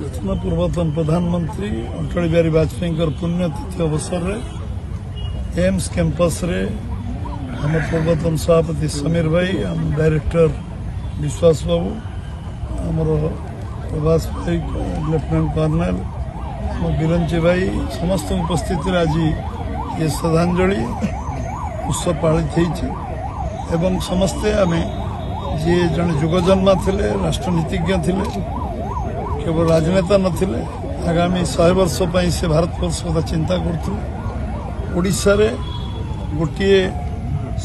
पूर्वतन प्रधानमंत्री अटल बिहारी वाजपेयी पुण्यतिथि अवसर में एम्स कैंपस रे हम पूर्वतन सभापति समीर भाई आम डायरेक्टर विश्वास बाबू आमर प्रभास भाई लेफ्टिनेंट कर्नल बिरंची भाई समस्त उपस्थित आज ये श्रद्धांजलि उत्सव पालित एवं समस्ते आम जी जन जुगजन्मा थे राष्ट्रनीतिज्ञ थे केवल राजनेता नथिले आगामी 100 वर्ष पर से भारतवर्ष कथा चिंता करुशा गोटे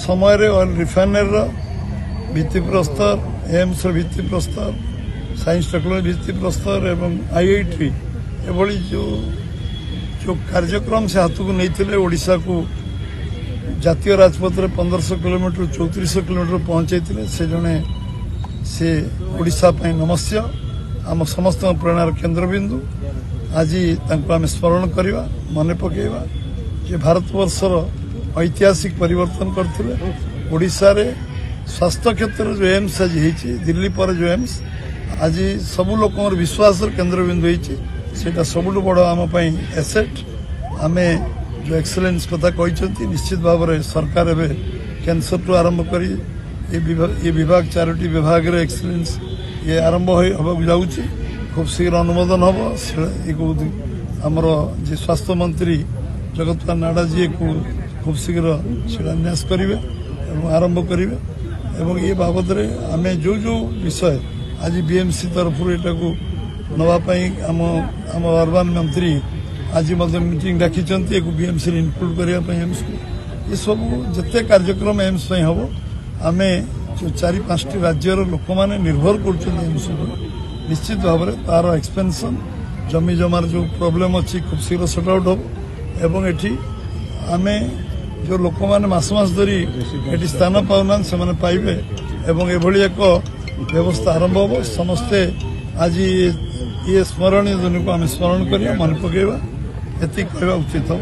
समय ऑयल रिफाइनरी भित्तिप्रस्तर एम्स भित्तिप्रस्तर साइंस टेक्नोलॉजी भित्तिप्रस्तर एवं आईआईटी एभली जो कार्यक्रम से हाथ को नहीं ओडिशा को जातीय राजपथ में 1500 किलोमीटर 3400 किलोमीटर पहुंचाई से जड़े से ओडिशा पई नमस्य आम समस्त प्रेरणार केन्द्रबिंदु आज आम स्मरण करवा मन पकेवा जे भारतवर्षर ऐतिहासिक परिवर्तन करते ओडिशा रे स्वास्थ्य क्षेत्र जो एम्स आज होती दिल्ली पर जो एम्स आज सबू लोक विश्वास केन्द्रबिंदु होता सबुठ बड़ आम एसेट आम जो एक्सलेंस कथा कहते निश्चित भाव में सरकार एवं कैंसर टू आरंभ कर ये विभाग 4टी विभाग रे एक्सलेंस ये आरंभ होगा जाऊँगी खूब शीघ्र अनुमोदन हम आमर जे स्वास्थ्य मंत्री जगत प्रकाश नाडा जी को खूब शीघ्र शिलान्यास करेंगे और आरंभ करेंगे एवं ये बाबद आम जो जो विषय आज बीएमसी तरफ को नापी आम अर्बान मंत्री आज मीटिंग डाकी बीएमसी इनक्लूड करने एम्स को ये सब जिते कार्यक्रम एम्स हम आम जो 4-5टी राज्यर लोक मैंने निर्भर कर निश्चित भाव में तार एक्सपेंशन जमी जमार जो प्रॉब्लम अच्छी खूब शीघ्र सॉर्ट आउट हो एवं एटी आम जो लोक मैंने मास धरी ये स्थान पाऊना से पाइबे एवं एभली एक व्यवस्था आरंभ हो समस्ते आज ये स्मरणीय दिन को आम स्मरण करिया मन पकेवा एति कहवा उचित हम।